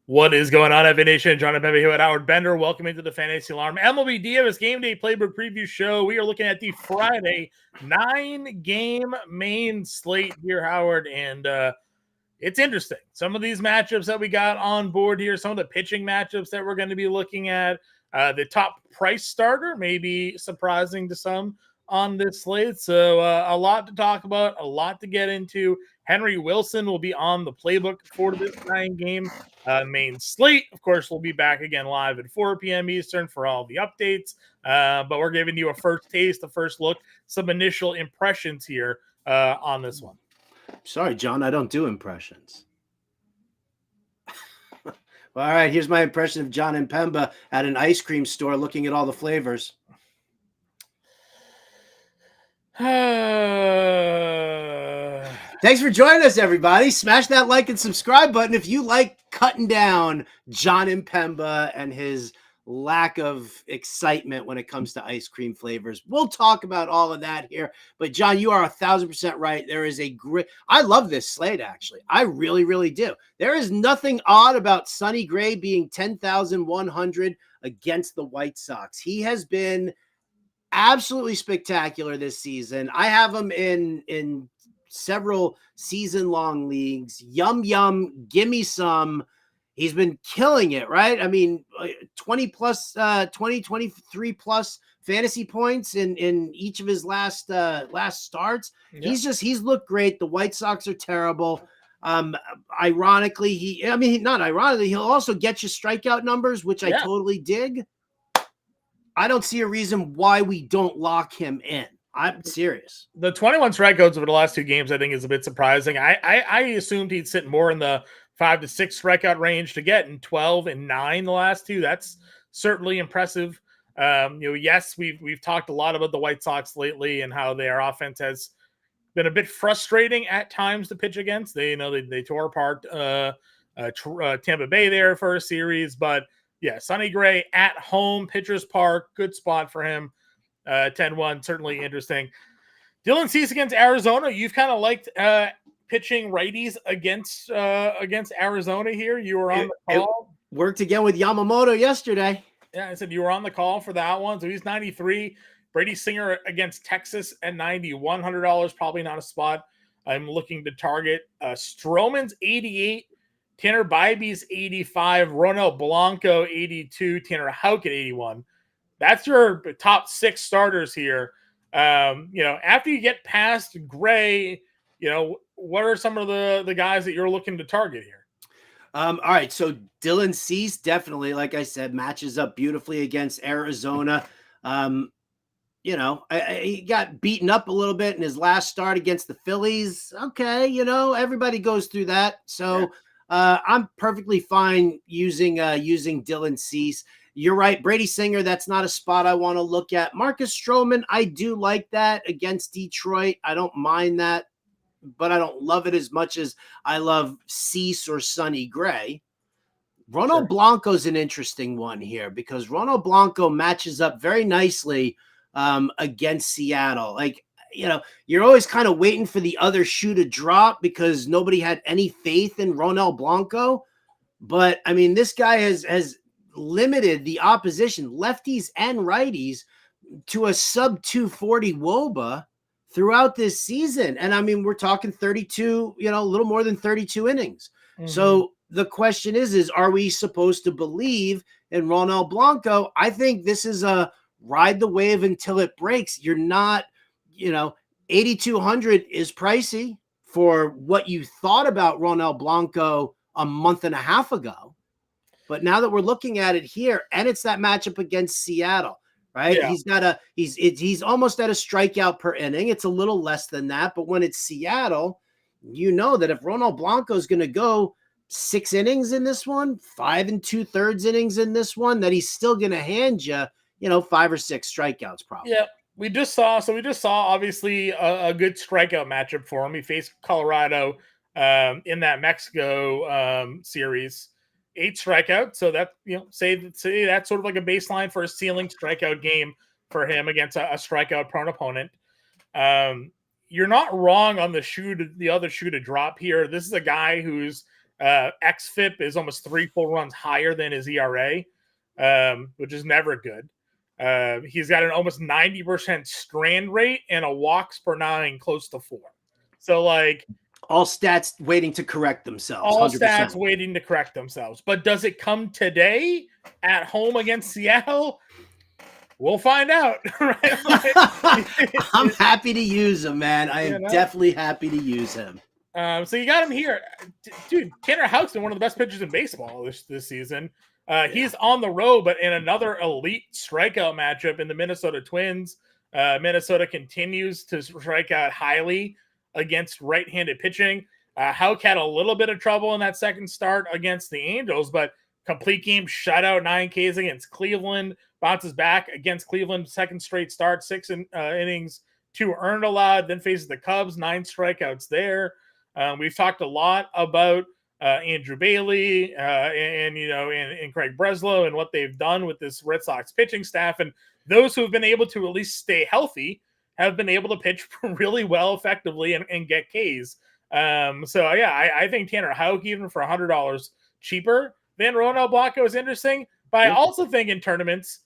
What is going on, FA Nation? John Pembe here with Howard Bender. Welcome into the Fantasy Alarm MLB DFS Game Day Playbook Preview Show. We are looking at the Friday 9-game main slate here, Howard, and it's interesting. Some of these matchups that we got on board here, some of the pitching matchups that we're going to be looking at, the top price starter may be surprising to some on this slate. So a lot to talk about, a lot to get into. Henry Wilson will be on the playbook for this 9-game main slate. Of course, we'll be back again live at 4 p.m. Eastern for all the updates. But we're giving you a first taste, a first look, some initial impressions here on this one. Sorry, John, I don't do impressions. Well, all right, here's my impression of John and Pemba at an ice cream store looking at all the flavors. Thanks for joining us, everybody. Smash that like and subscribe button if you like cutting down John and Pemba and his lack of excitement when it comes to ice cream flavors. We'll talk about all of that here. But John, you are 1,000% right. There is a great, I love this slate, actually. I really, really do. There is nothing odd about Sonny Gray being 10,100 against the White Sox. He has been absolutely spectacular this season. I have him in several season-long leagues. Yum, give me some. He's been killing it, right? I mean, 23 plus fantasy points in each of his last starts. Yeah. He's looked great. The White Sox are terrible. Ironically, not ironically, he'll also get you strikeout numbers, which I totally dig. I don't see a reason why we don't lock him in. I'm serious. The 21 strikeouts over the last 2 games, I think, is a bit surprising. I assumed he'd sit more in the 5 to 6 strikeout range to get in 12 and 9 the last 2. That's certainly impressive. Yes, we've talked a lot about the White Sox lately and how their offense has been a bit frustrating at times to pitch against. They tore apart Tampa Bay there for a series, but yeah, Sonny Gray at home, Pitchers Park, good spot for him. 10-1, certainly interesting. Dylan Cease against Arizona. You've kind of liked pitching righties against Arizona here. You were on the call. It worked again with Yamamoto yesterday. Yeah, I said you were on the call for that one. So he's 93. Brady Singer against Texas at $90. $100, probably not a spot I'm looking to target. Stroman's 88. Tanner Bybee's 85. Ronel Blanco 82. Tanner Houck at 81. That's your top 6 starters here. After you get past Gray, what are some of the guys that you're looking to target here? All right. So Dylan Cease definitely, like I said, matches up beautifully against Arizona. He got beaten up a little bit in his last start against the Phillies. Okay. Everybody goes through that. So I'm perfectly fine using Dylan Cease. You're right. Brady Singer, that's not a spot I want to look at. Marcus Stroman, I do like that against Detroit. I don't mind that, but I don't love it as much as I love Cease or Sonny Gray. Ronald Blanco's an interesting one here because Ronald Blanco matches up very nicely against Seattle. Like, you're always kind of waiting for the other shoe to drop because nobody had any faith in Ronald Blanco. But, I mean, this guy has limited the opposition, lefties and righties, to a sub 240 WOBA throughout this season. And I mean, we're talking 32, a little more than 32 innings. Mm-hmm. So the question is are we supposed to believe in Ronald Blanco? I think this is a ride the wave until it breaks. You're not, 8,200 is pricey for what you thought about Ronald Blanco a month and a half ago. But now that we're looking at it here, and it's that matchup against Seattle, right? Yeah. He's almost at a strikeout per inning. It's a little less than that, but when it's Seattle, that if Ronald Blanco is going to go 6 innings in this one, 5 2/3 innings in this one, that he's still going to hand you, 5 or 6 strikeouts probably. Yeah, we just saw obviously a good strikeout matchup for him. He faced Colorado in that Mexico series. 8 strikeouts. So that, say that's sort of like a baseline for a ceiling strikeout game for him against a strikeout prone opponent. You're not wrong on the other shoe to drop here. This is a guy who's XFIP is almost 3 full runs higher than his ERA, which is never good. He's got an almost 90% strand rate and a walks per 9 close to 4. So like all stats waiting to correct themselves. All 100%. stats waiting to correct themselves. But does it come today at home against Seattle? We'll find out. Right? I'm happy to use him, man. I am definitely happy to use him. So you got him here. Dude, Tanner Houck's been one of the best pitchers in baseball this season. He's on the road, but in another elite strikeout matchup in the Minnesota Twins. Minnesota continues to strike out highly against right-handed pitching. Houck had a little bit of trouble in that second start against the Angels, but complete game shutout, 9 Ks against Cleveland, bounces back against Cleveland, second straight start, 6 innings, 2 earned allowed, then faces the Cubs, 9 strikeouts there. We've talked a lot about Andrew Bailey and Craig Breslow and what they've done with this Red Sox pitching staff, and those who have been able to at least stay healthy have been able to pitch really well, effectively, and get Ks. I think Tanner Houck, even for $100 cheaper than Ronel Blanco, is interesting. But I also think in tournaments,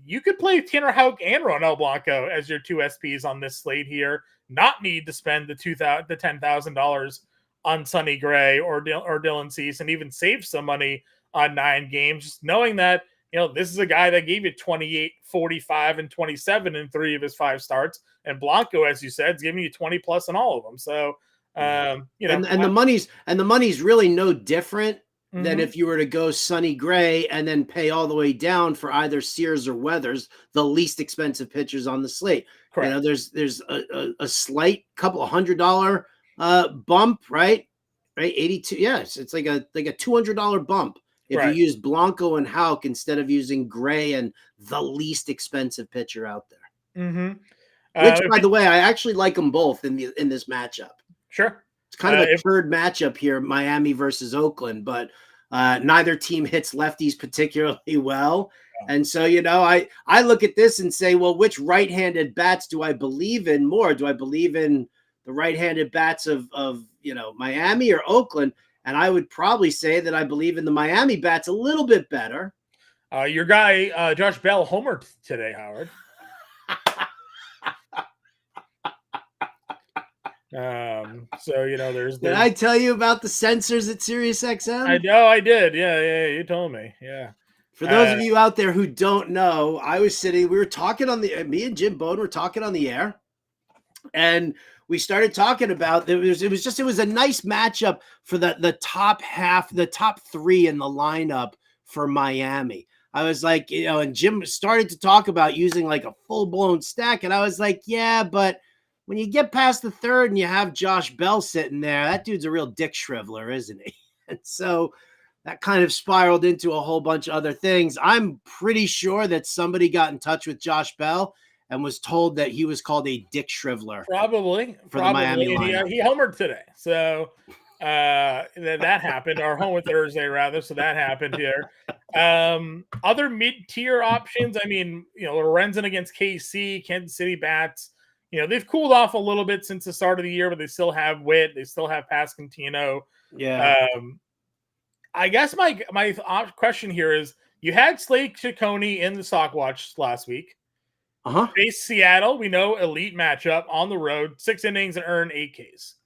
you could play Tanner Houck and Ronel Blanco as your 2 SPs on this slate here, not need to spend the $10,000 on Sonny Gray or Dylan Cease, and even save some money on 9 games, just knowing that this is a guy that gave you 28, 45, and 27 in 3 of his 5 starts. And Blanco, as you said, is giving you 20 plus in all of them. So, and the money's really no different than if you were to go Sonny Gray and then pay all the way down for either Sears or Weathers, the least expensive pitchers on the slate. Correct. There's a slight couple of $100 bump, right? 82. Yes, it's like a $200 bump if you use Blanco and Houck instead of using Gray and the least expensive pitcher out there. Which, by the way, I actually like them both in this matchup. Sure. It's kind of a third matchup here, Miami versus Oakland, but neither team hits lefties particularly well. And so, I look at this and say, well, which right-handed bats do I believe in more? Do I believe in the right-handed bats of Miami or Oakland? And I would probably say that I believe in the Miami bats a little bit better. Your guy, Josh Bell, homered today, Howard. There's. Did I tell you about the sensors at SiriusXM? I know I did. Yeah, you told me. Yeah. For those of you out there who don't know, we were talking me and Jim Bone were talking on the air, and we started talking about it was a nice matchup for the top half, the top 3 in the lineup for Miami. I was like, and Jim started to talk about using like a full-blown stack, and I was like, yeah, but when you get past the third and you have Josh Bell sitting there, that dude's a real dick shriveler, isn't he? And so that kind of spiraled into a whole bunch of other things. I'm pretty sure that somebody got in touch with Josh Bell and was told that he was called a dick shriveler. Probably. The Miami lineup. He homered today. So that happened, or homered Thursday, rather. So that happened here. Other mid-tier options, Lorenzen against KC, Kansas City bats. They've cooled off a little bit since the start of the year, but they still have Witt. They still have Pasquantino. Yeah. I guess my question here is, you had Slate Ciccone in the stock watch last week. Faced Seattle. We know elite matchup on the road, 6 innings and earned 8 Ks.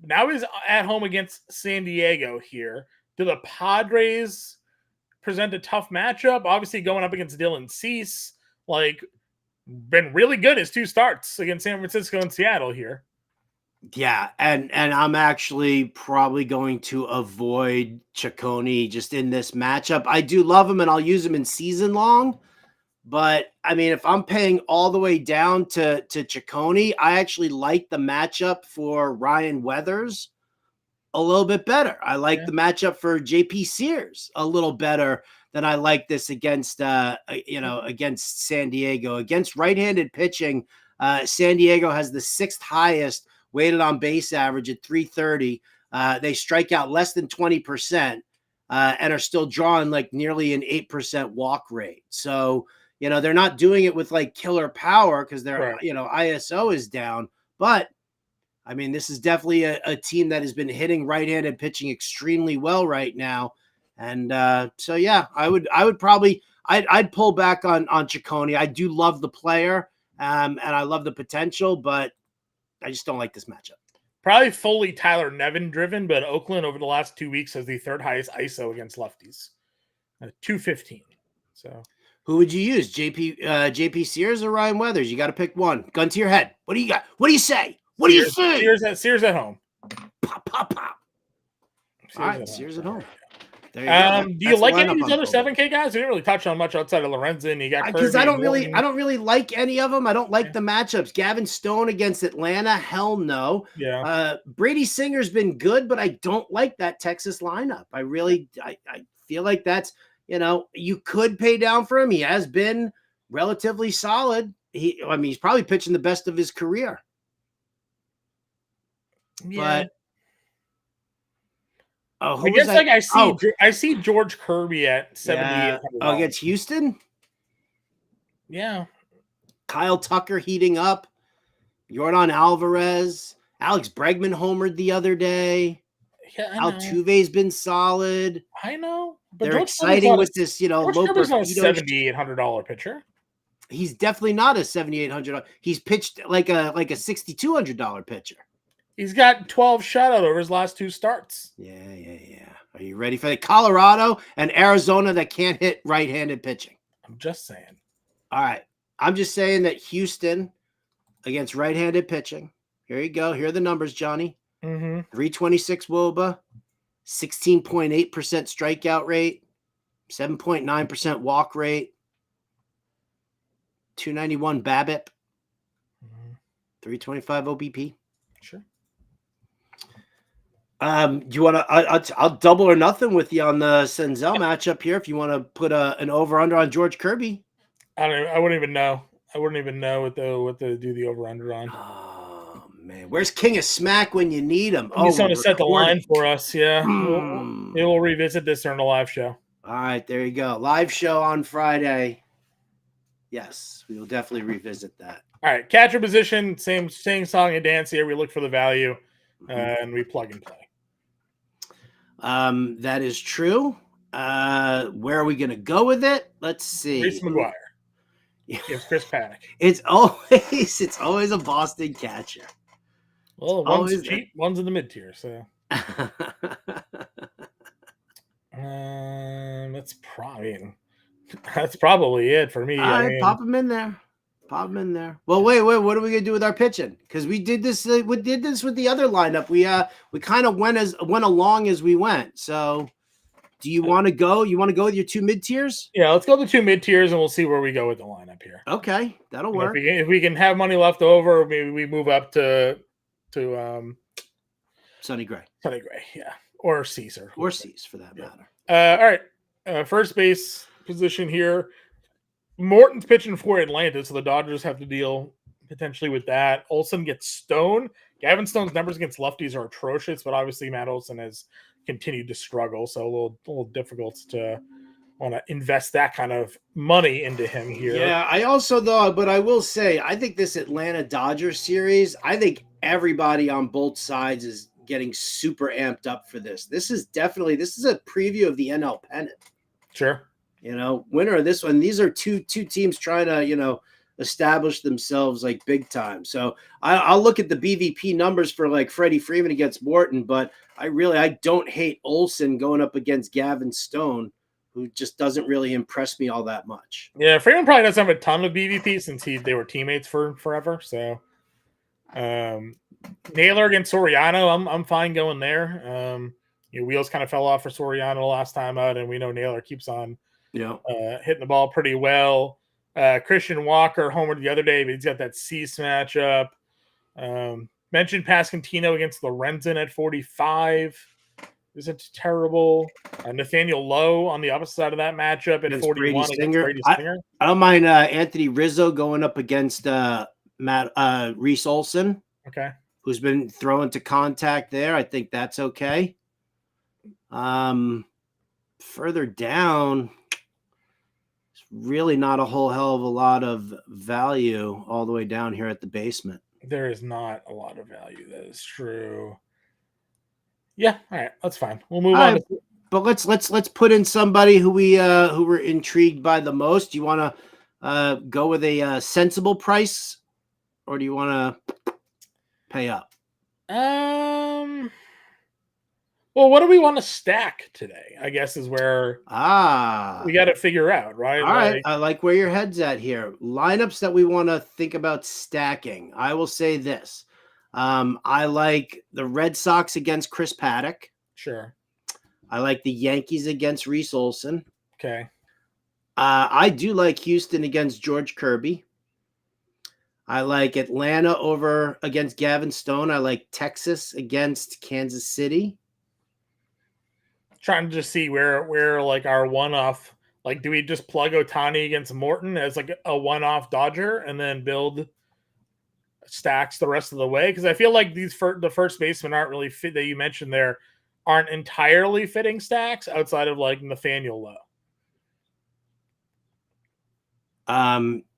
Now he's at home against San Diego here. Do the Padres present a tough matchup? Obviously going up against Dylan Cease, been really good his 2 starts against San Francisco and Seattle here. Yeah, and I'm actually probably going to avoid Ciccone just in this matchup. I do love him, and I'll use him in season long. But, if I'm paying all the way down to Ciccone, I actually like the matchup for Ryan Weathers a little bit better. I like the matchup for JP Sears a little better than I like this against San Diego. Against right-handed pitching, San Diego has the 6th highest weighted on base average at 330. They strike out less than 20% and are still drawing nearly an 8% walk rate. So, they're not doing it with killer power because their, ISO is down. But I mean, this is definitely a team that has been hitting right-handed pitching extremely well right now. And so, yeah, I'd pull back on Ciccone. I do love the player, and I love the potential, but I just don't like this matchup. Probably fully Tyler Nevin driven, but Oakland over the last 2 weeks has the third highest ISO against lefties, 215. So who would you use, JP Sears or Ryan Weathers? You got to pick one. Gun to your head. What do you got? What do you say? What do you say? Sears at home. Pop, pop, pop. All right, Sears at home. There you go. Do you like any of these other 7K guys? We didn't really touch on much outside of Lorenzen. You got because I don't really like any of them. I don't like the matchups. Gavin Stone against Atlanta, hell no. Yeah. Brady Singer's been good, but I don't like that Texas lineup. I feel like that's, you could pay down for him. He has been relatively solid. He's probably pitching the best of his career. Yeah. But I see George Kirby at 78. Yeah. Against Houston? Yeah. Kyle Tucker heating up. Yordan Alvarez. Alex Bregman homered the other day. Yeah, Altuve's been solid. I know. But they're exciting with this, low Kirby's not a $7,800 pitcher. He's definitely not a $7,800. He's pitched like a $6,200 pitcher. He's got 12 shutout over his last 2 starts. Yeah. Are you ready for the Colorado and Arizona that can't hit right-handed pitching? I'm just saying. All right. I'm just saying that Houston against right-handed pitching. Here you go. Here are the numbers, Johnny. 326 WOBA, 16.8% strikeout rate, 7.9% walk rate, 291 BABIP, 325 OBP. Sure. You want to? I'll double or nothing with you on the Senzel matchup here. If you want to put an over under on George Kirby, I wouldn't even know. I wouldn't even know what to do the over under on. Oh man, where's King of Smack when you need him? He's going to set the line for us. Yeah, we'll revisit this during the live show. All right, there you go. Live show on Friday. Yes, we will definitely revisit that. All right, catcher position, same song and dance here. We look for the value, and we plug and play. That is true. Where are we going to go with it? Let's see. Reese McGuire. It's Chris Paddock. It's always a Boston catcher. Well, one's cheap, one's in the mid tier. So that's probably it for me. All right, pop them in there. Well, wait. What are we gonna do with our pitching? Because we did this. We did this with the other lineup. We kind of went along as we went. So, do you want to go? You want to go with your 2 mid tiers? Yeah, let's go with the 2 mid tiers, and we'll see where we go with the lineup here. Okay, that'll work. If we can have money left over, maybe we move up to Sonny Gray. Yeah, or Caesar, for that matter. All right, first base position here. Morton's pitching for Atlanta, so the Dodgers have to deal potentially with that. Olsen gets Stone. Gavin Stone's numbers against lefties are atrocious, but obviously Matt Olsen has continued to struggle, so a little difficult to want to invest that kind of money into him here. Yeah, I will say, I think this Atlanta Dodgers series, I think everybody on both sides is getting super amped up for this. This is a preview of the NL pennant. Sure. Winner of this one. These are two teams trying to, establish themselves like big time. So I'll look at the BVP numbers for like Freddie Freeman against Morton, but I don't hate Olsen going up against Gavin Stone, who just doesn't really impress me all that much. Yeah, Freeman probably doesn't have a ton of BVP since they were teammates for forever. So Naylor against Soriano, I'm fine going there. Wheels kind of fell off for Soriano last time out, and we know Naylor keeps on hitting the ball pretty well. Christian Walker homered the other day, but he's got that Cease matchup. Mentioned Pasquantino against Lorenzen at 45. Is it terrible? Nathaniel Lowe on the opposite side of that matchup at 41 against Brady Singer. I don't mind Anthony Rizzo going up against Reese Olson. Okay. Who's been thrown to contact there. I think that's okay. Further down, it's really not a whole hell of a lot of value all the way down here at the basement. There is not a lot of value. That is true. Yeah, all right, that's fine. We'll move on. But let's put in somebody who we're intrigued by the most. Do you want to go with a sensible price, or do you want to pay up? Well, what do we want to stack today? I guess is where we got to figure out, right? All right, I like where your head's at here. Lineups that we want to think about stacking. I will say this: I like the Red Sox against Chris Paddock. Sure. I like the Yankees against Reese Olson. Okay. I do like Houston against George Kirby. I like Atlanta over against Gavin Stone. I like Texas against Kansas City. Trying to just see where like our one-off, like, do we just plug Ohtani against Morton as like a one-off Dodger and then build stacks the rest of the way? Because I feel like the first basemen aren't really fit that you mentioned there aren't entirely fitting stacks outside of like Nathaniel Lowe.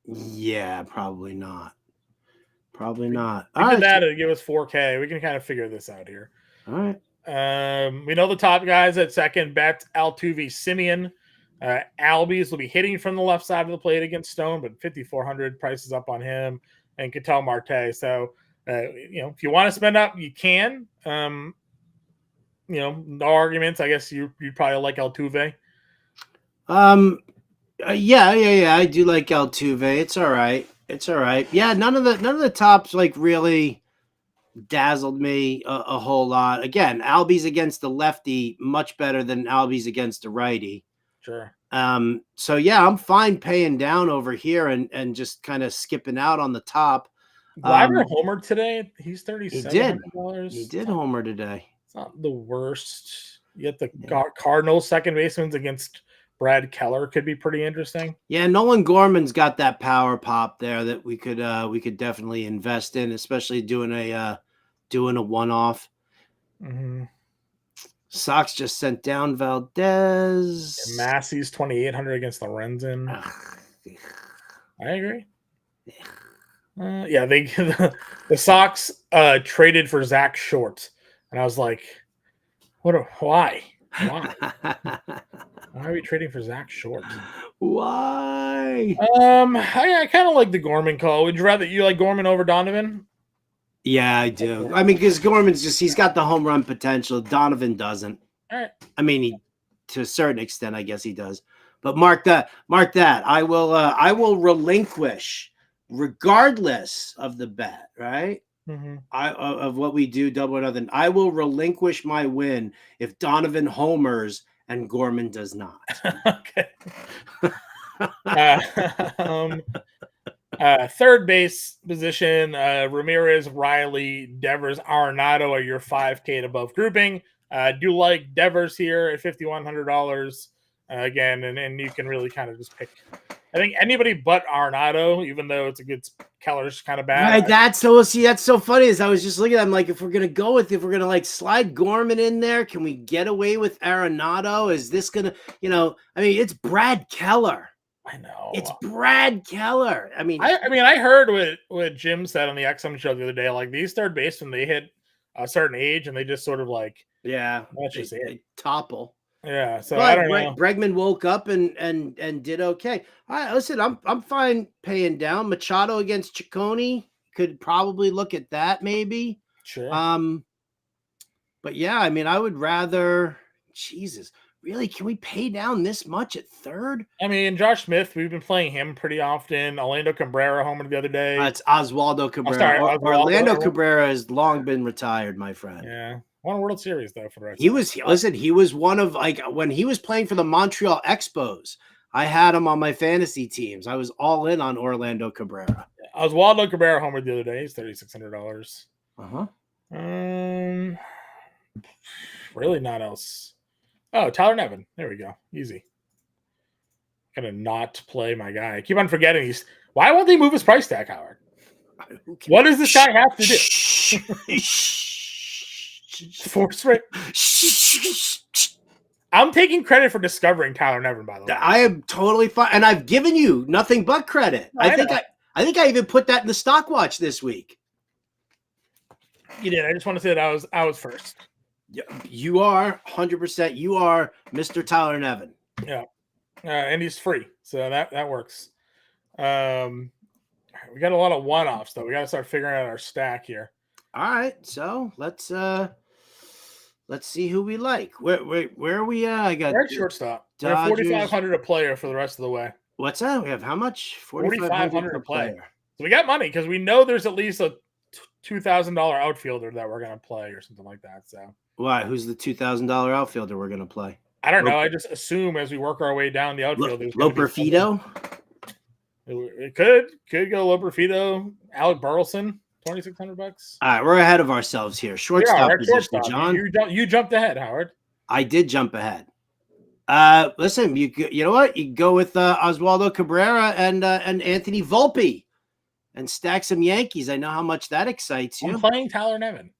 Yeah, probably not. Probably not. We did that to give us 4K. We can kind of figure this out here. All right. We know the top guys at second: Betts, Altuve, Simeon. Albies will be hitting from the left side of the plate against Stone, but 5,400 prices up on him, and Ketel Marte. So, if you want to spend up, you can. No arguments. I guess you probably like Altuve. Yeah. I do like Altuve. It's all right. Yeah, none of the tops like really dazzled me a whole lot. Again, Albies against the lefty much better than Albies against the righty. Sure. So yeah, I'm fine paying down over here and just kind of skipping out on the top. Gleiber homered today. He's $3,700. He did homer today. It's not the worst. Yet the Cardinals second baseman against Brad Keller could be pretty interesting. Yeah, Nolan Gorman's got that power pop there that we could definitely invest in, especially doing a one-off. Mm-hmm. Sox just sent down Valdez. And Massey's 2,800 against Lorenzen. I agree. The Sox traded for Zach Short, and I was like, why? Why are we trading for Zach Short? Why? I kind of like the Gorman call. Would you rather like Gorman over Donovan? Yeah, I do. I mean, because Gorman's he's got the home run potential. Donovan doesn't. All right. I mean, to a certain extent, I guess he does. But mark that. I will relinquish regardless of the bet, right? Mm-hmm. Of what we do, double or nothing. I will relinquish my win if Donovan homers and Gorman does not. Okay. Third base position: Ramirez, Riley, Devers, Arenado are your 5K and above grouping. Do like Devers here at $5,100 again, and you can really kind of just pick. I think anybody but Arenado, even though it's a good Keller's kind of bad. Right, that's so funny. As I was just looking at, I'm like, if we're gonna like slide Gorman in there, can we get away with Arenado? Is this gonna, it's Brad Keller. I know it's Brad Keller. I mean, I heard what Jim said on the XM show the other day. Like these third basemen, they hit a certain age and they just sort of like, that's just it. Topple. Yeah, so but I don't know. Bregman woke up and did okay. All right, listen, I'm fine paying down. Machado against Ciccone, could probably look at that maybe. Sure. But yeah, I mean, I would rather. Jesus, really? Can we pay down this much at third? I mean, Josh Smith, we've been playing him pretty often. Orlando Cabrera homered the other day. It's Oswaldo Cabrera. Orlando Cabrera has long been retired, my friend. Yeah. Won a World Series though for the Red Sox. He was one of, like, when he was playing for the Montreal Expos, I had him on my fantasy teams. I was all in on Orlando Cabrera. Oswaldo Cabrera homered the other day. He's $3,600. Really not else. Oh, Tyler Nevin. There we go. Easy. Gonna not play my guy. I keep on forgetting why won't they move his price tag, Howard? What does this guy have to do? Force rate. I'm taking credit for discovering Tyler Nevin, by the way. I am totally fine, and I've given you nothing but credit. I think I even put that in the stock watch this week. You did. I just want to say that I was first. Yeah, you are 100%. You are Mr. Tyler Nevin. Yeah, and he's free, so that works. We got a lot of one-offs though. We got to start figuring out our stack here. All right, so let's see who we like. Where are we at? I got We're at shortstop. We have 4,500 a player for the rest of the way. What's that? We have how much? 4,500 a player. So we got money because we know there's at least a $2,000 outfielder that we're gonna play or something like that. So why? Who's the $2,000 outfielder we're gonna play? I don't know. I just assume as we work our way down the outfield, Loperfido. It could go Loperfido, Alec Burleson, $2,600. All right, we're ahead of ourselves here. Shortstop position, John. You jumped ahead, Howard. I did jump ahead. Listen, you know what? You go with Oswaldo Cabrera and Anthony Volpe, and stack some Yankees. I know how much that excites you. I'm playing Tyler Nevin.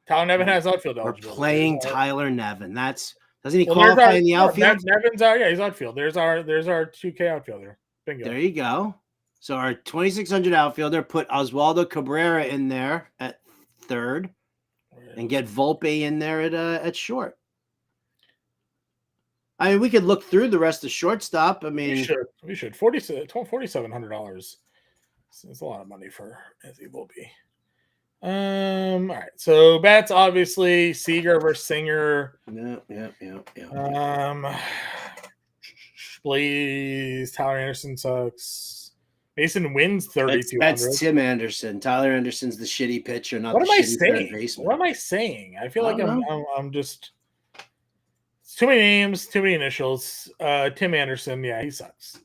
Tyler Nevin has outfield eligibility. We're playing Tyler Nevin. Doesn't he qualify in the outfield? Nevin's he's outfield. There's our 2K outfielder. Bingo. There you go. So our 2,600 outfielder, put Oswaldo Cabrera in there at third, and get Volpe in there at short. I mean, we could look through the rest of shortstop. I mean, we should. $4,700. It's a lot of money for Anthony Volpe. All right. So bats obviously Seager versus Singer. Yeah. Blaze, Tyler Anderson sucks. Mason wins 3,200. That's Tim Anderson. Tyler Anderson's the shitty pitcher, not what the am I shitty saying? third baseman. What am I saying? I feel like I'm just it's too many names, too many initials. Tim Anderson, yeah, he sucks.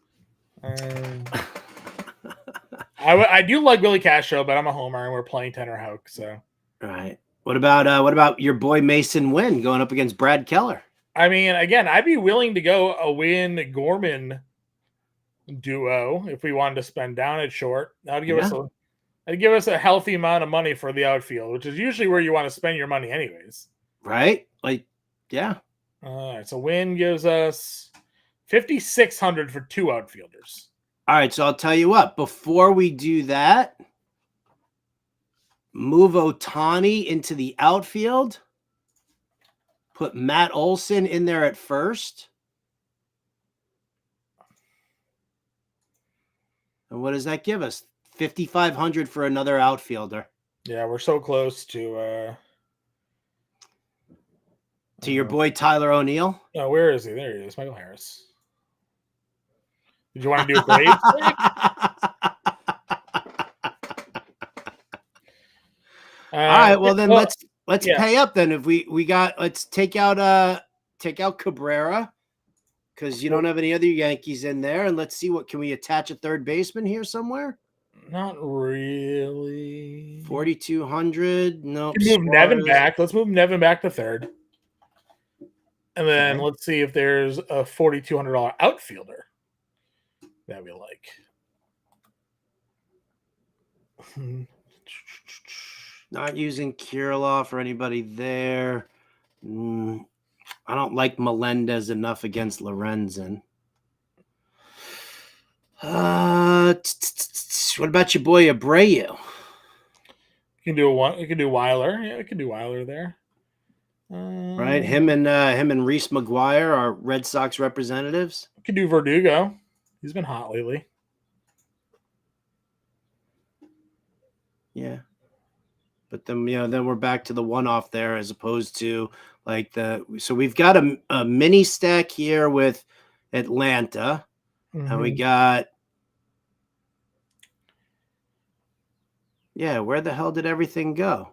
I do like Willie Castro, but I'm a homer and we're playing Tanner Houck. So all right. What about your boy Mason Wynn going up against Brad Keller? I mean, again, I'd be willing to go a Wynn Gorman duo if we wanted to spend down at short. That'd give us a healthy amount of money for the outfield, which is usually where you want to spend your money anyways. Right? Like, yeah. All right, so Wynn gives us 5,600 for two outfielders. All right, so I'll tell you what, before we do that, move Ohtani into the outfield. Put Matt Olson in there at first. And what does that give us? 5,500 for another outfielder. Yeah, we're so close to your boy Tyler O'Neill. Oh, where is he? There he is, Michael Harris. Did you want to do a Braves? All right, well then let's pay up then. If let's take out Cabrera, because you don't have any other Yankees in there, and let's see can we attach a third baseman here somewhere? Not really. 4,200. No. Move Nevin back. Let's move Nevin back to third. And then let's see if there's a $4,200 outfielder that we like. Not using Kirilloff or anybody there. I don't like Melendez enough against Lorenzen. What about your boy Abreu? You can do Weiler. Yeah, we can do Weiler there. Right, him and Reese McGuire are Red Sox representatives. We can do Verdugo. He's been hot lately. Yeah. But then, then we're back to the one-off there as opposed to so we've got a mini stack here with Atlanta, and we got, where the hell did everything go?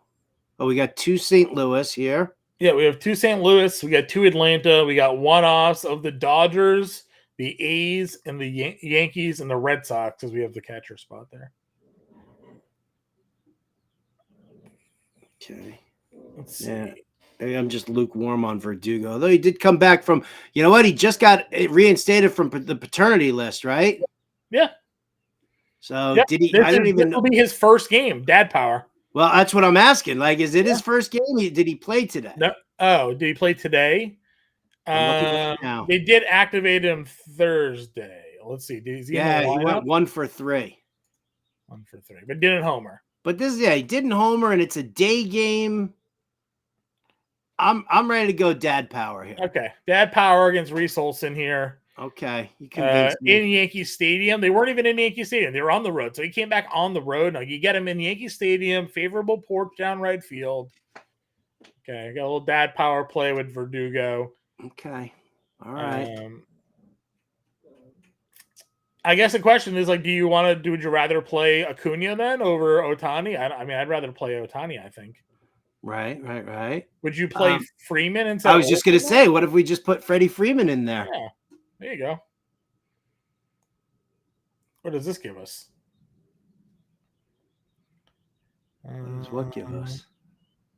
Oh, we got two St. Louis here. Yeah, we have two St. Louis. We got two Atlanta. We got one-offs of the Dodgers, the A's, and the Yankees, and the Red Sox, because we have the catcher spot there. Okay. Let's see. Maybe I'm just lukewarm on Verdugo. Although he did come back from, he just got reinstated from the paternity list, right? Yeah. So did he? I don't even know. This will be his first game, Dad Power. Well, that's what I'm asking. Is it his first game? Did he play today? No. Oh, did he play today? They did activate him Thursday. Let's see. He went 1 for 3. 1 for 3, but didn't homer. But this, he didn't homer, and it's a day game. I'm ready to go dad power here. Okay. Dad power against Reese Olson here. Okay. You convinced me. In Yankee Stadium. They weren't even in Yankee Stadium. They were on the road. So he came back on the road. Now you get him in Yankee Stadium, favorable porch down right field. Okay. Got a little dad power play with Verdugo. Okay. All right. I guess the question is, like, would you rather play Acuna then over Ohtani? I mean, I'd rather play Ohtani, I think. Right. Would you play Freeman instead? I was just going to say, what if we just put Freddie Freeman in there? Yeah, there you go. What does this give us? What give us?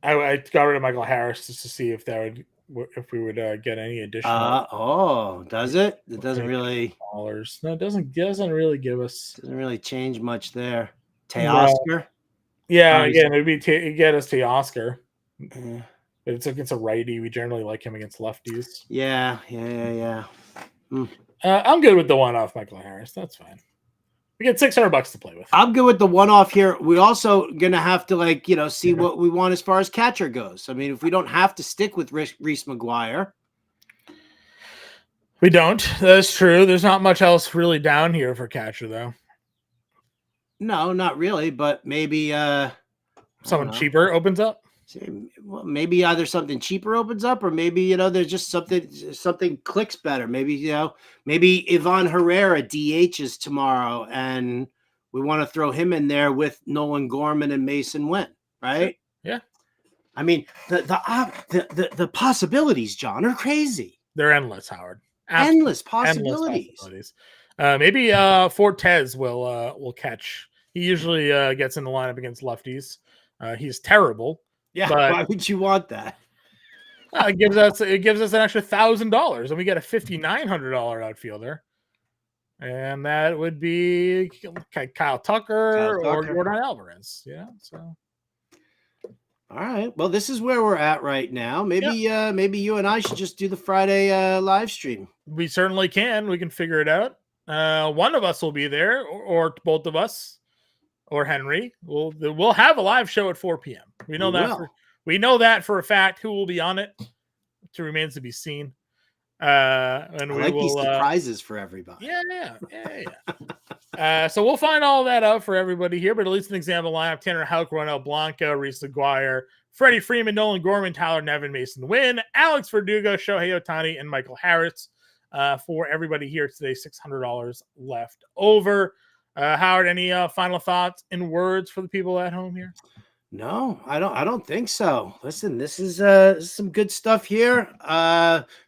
I got rid of Michael Harris just to see if we would get any additional. Does it? It doesn't really. Dollars. No, it doesn't really give us. Doesn't really change much there. Teoscar. Yeah, again, it'd get us Teoscar. It's against a righty. We generally like him against lefties. Yeah. I'm good with the one-off Michael Harris. That's fine. We get $600 to play with. I'm good with the one-off here. We also gonna have to see what we want as far as catcher goes. I mean, if we don't have to stick with Reese McGuire. We don't. That's true. There's not much else really down here for catcher, though. No, not really. But maybe someone cheaper opens up. Well, maybe either something cheaper opens up, or maybe there's just something clicks better. Maybe maybe Ivan Herrera DHs tomorrow, and we want to throw him in there with Nolan Gorman and Mason Wynn, right? Yeah. I mean, the possibilities, John, are crazy. They're endless, Howard. Endless possibilities. Maybe Fortes will catch. He usually gets in the lineup against lefties. He's terrible. Yeah, but why would you want that? It gives us an extra $1,000, and we get a $5,900 outfielder, and that would be Kyle Tucker or Jordan Alvarez. Yeah, so. All right. Well, this is where we're at right now. Maybe maybe you and I should just do the Friday live stream. We certainly can. We can figure it out. One of us will be there, or both of us, or Henry. We'll have a live show at 4 p.m. We know that for a fact. Who will be on it? It remains to be seen. And I like these surprises for everybody. Yeah. So we'll find all that out for everybody here, but at least an example lineup: Tanner Houck, Ronel Blanco, Reese McGuire, Freddie Freeman, Nolan Gorman, Tyler Nevin, Mason Wynn, Alex Verdugo, Shohei Ohtani, and Michael Harris. For everybody here today, $600 left over. Howard, any final thoughts and words for the people at home here? No, I don't think so. Listen, this is some good stuff here.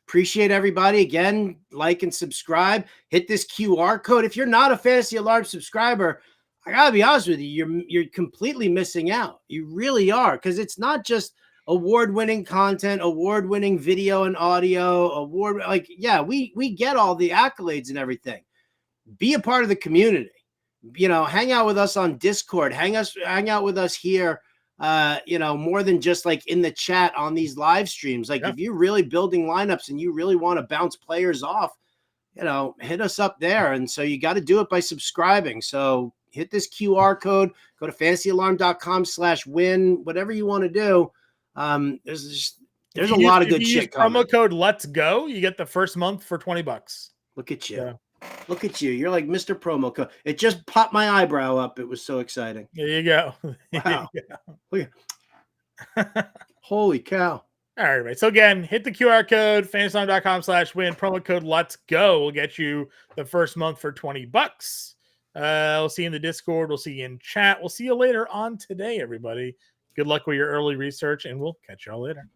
Appreciate everybody. Again, like and subscribe. Hit this QR code. If you're not a Fantasy Alarm subscriber, I gotta be honest with you, you're completely missing out. You really are, because it's not just award-winning content, award-winning video and audio, we get all the accolades and everything. Be a part of the community. Hang out with us on Discord. Hang out with us here. More than just like in the chat on these live streams. If you're really building lineups and you really want to bounce players off, hit us up there. And so you got to do it by subscribing. So hit this QR code, go to fantasyalarm.com/win, whatever you want to do. There's a lot of good shit coming. Promo code Let's Go. You get the first month for $20. Look at you. Yeah. Look at you. You're like Mr. Promo Code. It just popped my eyebrow up. It was so exciting. There you go. Wow. Look at holy cow. All right. So again, hit the QR code, fantasyalarm.com/win. Promo code Let's Go will get you the first month for $20. We'll see you in the Discord. We'll see you in chat. We'll see you later on today, everybody. Good luck with your early research, and we'll catch y'all later.